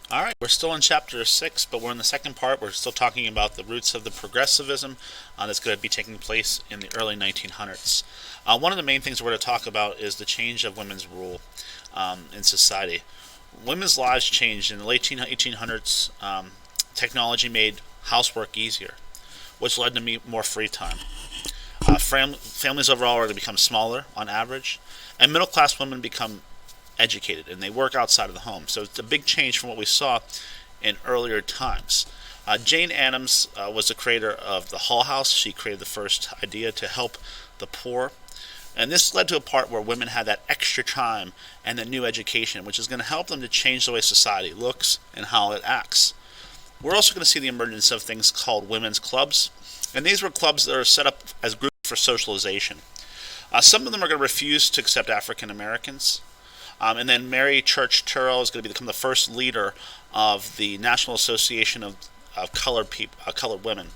All right, we're still in chapter 6, but we're in the second part. We're still talking about the roots of the progressivism that's going to be taking place in the early 1900s. One of the main things we're going to talk about is the change of women's role in society. Women's lives changed in the late 1800s. Technology made housework easier, which led to more free time. Families overall are going to become smaller on average, and middle class women become educated and they work outside of the home. So it's a big change from what we saw in earlier times. Jane Addams was the creator of the Hull House. She created the first idea to help the poor. And this led to a part where women had that extra time and the new education, which is going to help them to change the way society looks and how it acts. We're also going to see the emergence of things called women's clubs. And these were clubs that are set up as groups for socialization. Some of them are going to refuse to accept African Americans. And then Mary Church Terrell is going to become the first leader of the National Association of colored women,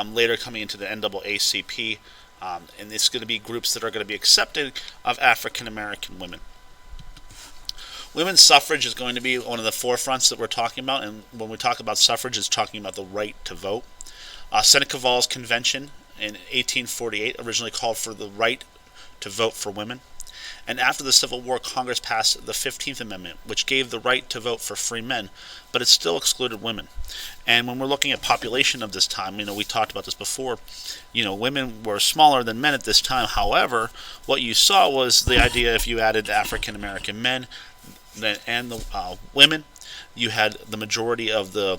later coming into the NAACP. And it's going to be groups that are going to be accepting of African American women. Women's suffrage is going to be one of the forefronts that we're talking about, and when we talk about suffrage, it's talking about the right to vote. Seneca Falls Convention in 1848 originally called for the right to vote for women. And after the Civil War, Congress passed the 15th Amendment, which gave the right to vote for free men, but it still excluded women. And when we're looking at population of this time, we talked about this before, women were smaller than men at this time. However, what you saw was the idea if you added African American men and the women, you had the majority of the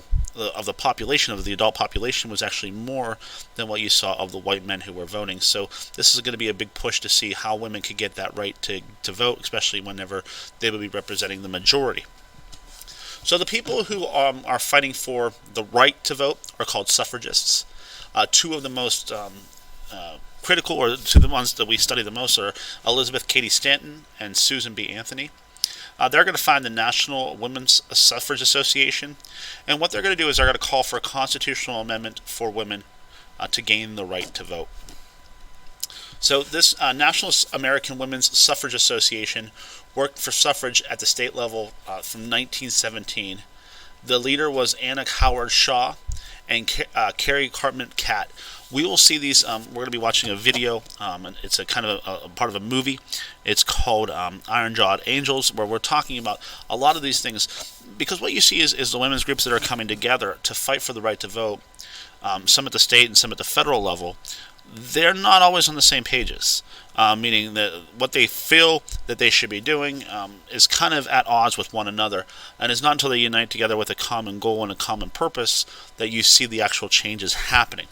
population, of the adult population, was actually more than what you saw of the white men who were voting. So this is going to be a big push to see how women could get that right to vote, especially whenever they would be representing the majority. So the people who are fighting for the right to vote are called suffragists. Two of the most critical, or two of the ones that we study the most, are Elizabeth Cady Stanton and Susan B. Anthony. They're going to find the National Women's Suffrage Association, and what they're going to do is they're going to call for a constitutional amendment for women to gain the right to vote. So this National American Women's Suffrage Association worked for suffrage at the state level from 1917. The leader was Anna Howard Shaw and Carrie Cartman Catt. We will see these. We're going to be watching a video. And it's a kind of a part of a movie. It's called Iron Jawed Angels, where we're talking about a lot of these things. Because what you see is the women's groups that are coming together to fight for the right to vote, some at the state and some at the federal level. They're not always on the same pages, meaning that what they feel that they should be doing is kind of at odds with one another. And it's not until they unite together with a common goal and a common purpose that you see the actual changes happening.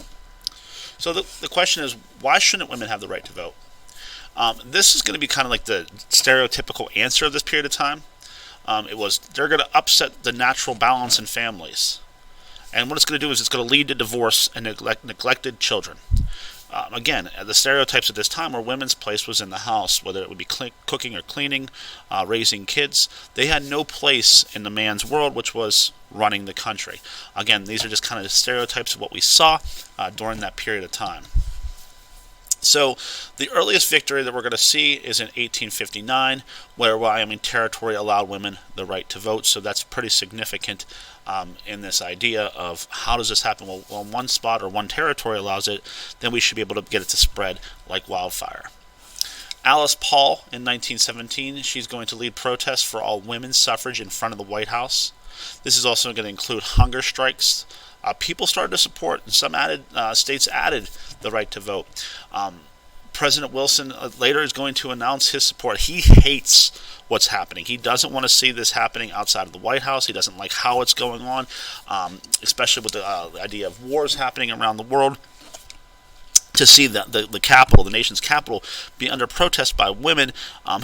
So the question is, why shouldn't women have the right to vote? This is going to be kind of like the stereotypical answer of this period of time. They're going to upset the natural balance in families. And what it's going to do is it's going to lead to divorce and neglected children. Again, the stereotypes at this time were women's place was in the house, whether it would be cooking or cleaning, raising kids. They had no place in the man's world, which was running the country. Again, these are just kind of stereotypes of what we saw during that period of time. So the earliest victory that we're going to see is in 1859, where Wyoming Territory allowed women the right to vote. So that's pretty significant in this idea of how does this happen? Well, when one spot or one territory allows it, then we should be able to get it to spread like wildfire. Alice Paul in 1917, she's going to lead protests for all women's suffrage in front of the White House. This is also going to include hunger strikes. People started to support, and some states added the right to vote. President Wilson later is going to announce his support. He hates what's happening. He doesn't want to see this happening outside of the White House. He doesn't like how it's going on, especially with the idea of wars happening around the world. To see the capital, the nation's capital, be under protest by women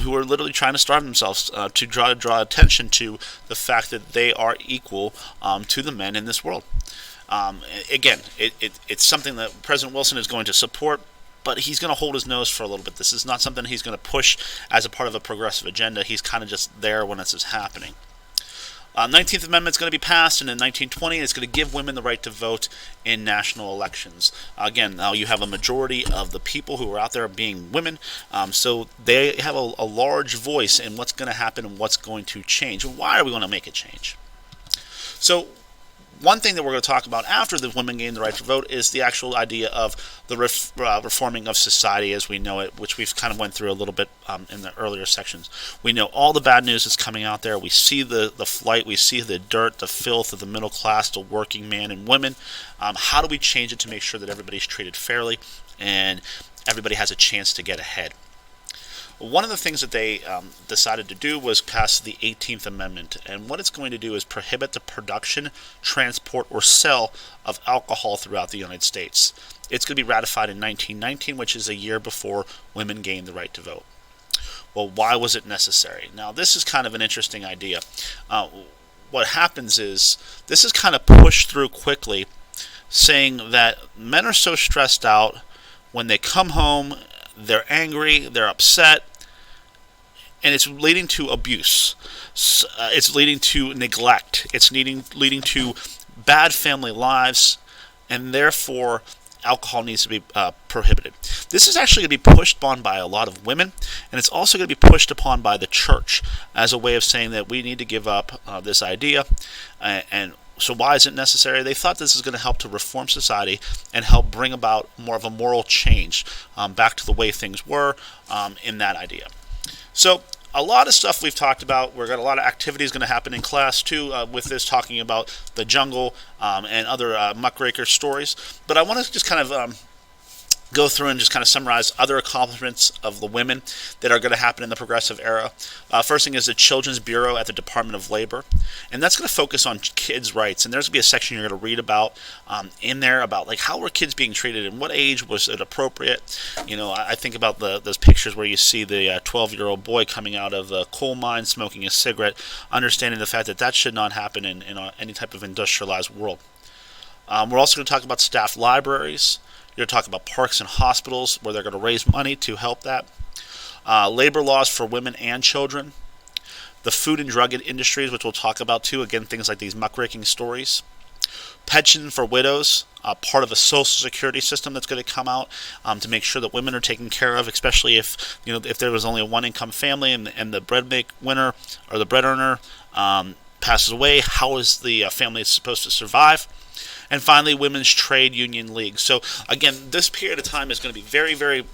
who are literally trying to starve themselves to draw attention to the fact that they are equal to the men in this world. Again, it's something that President Wilson is going to support, but he's going to hold his nose for a little bit. This is not something he's going to push as a part of a progressive agenda. He's kind of just there when this is happening. 19th Amendment is going to be passed, and in 1920 it's going to give women the right to vote in national elections. Again, now you have a majority of the people who are out there being women, so they have a large voice in what's going to happen and what's going to change. Why are we going to make a change? So one thing that we're going to talk about after the women gain the right to vote is the actual idea of the reforming of society as we know it, which we've kind of went through a little bit in the earlier sections. We know all the bad news that's coming out there. We see the flight. We see the dirt, the filth of the middle class, the working man and women. How do we change it to make sure that everybody's treated fairly and everybody has a chance to get ahead? One of the things that they decided to do was pass the 18th Amendment, and what it's going to do is prohibit the production, transport, or sale of alcohol throughout the United States. It's going to be ratified in 1919, which is a year before women gained the right to vote. Well, why was it necessary? Now, this is kind of an interesting idea. What happens is this is kind of pushed through quickly, saying that men are so stressed out when they come home, they're angry, they're upset, and it's leading to abuse. It's leading to neglect. It's leading to bad family lives, and therefore alcohol needs to be prohibited. This is actually going to be pushed upon by a lot of women, and it's also going to be pushed upon by the church as a way of saying that we need to give up this idea. And so why is it necessary? They thought this is going to help to reform society and help bring about more of a moral change back to the way things were in that idea. So a lot of stuff we've talked about. We've got a lot of activities going to happen in class too with this, talking about the jungle and other muckraker stories. But I want to just kind of go through and just kind of summarize other accomplishments of the women that are going to happen in the progressive era. First thing is the Children's Bureau at the Department of Labor, and that's going to focus on kids' rights. And there's going to be a section you're going to read about in there about like how were kids being treated and what age was it appropriate. You know, I think about those pictures where you see the 12-year-old boy coming out of the coal mine smoking a cigarette, understanding the fact that that should not happen in any type of industrialized world. We're also going to talk about staff libraries. You're going to talk about parks and hospitals where they're going to raise money to help that. Labor laws for women and children. The food and drug industries, which we'll talk about too. Again, things like these muckraking stories. Pension for widows, part of the Social Security system that's going to come out to make sure that women are taken care of, especially if if there was only a one-income family and the breadwinner or the bread earner passes away. How is the family supposed to survive? And finally, Women's Trade Union League. So again, this period of time is going to be very, very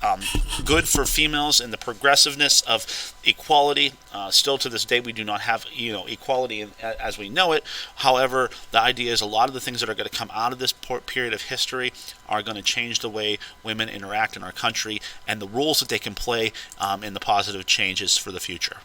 good for females and the progressiveness of equality. Still to this day, we do not have equality as we know it. However, the idea is a lot of the things that are going to come out of this period of history are going to change the way women interact in our country and the roles that they can play in the positive changes for the future.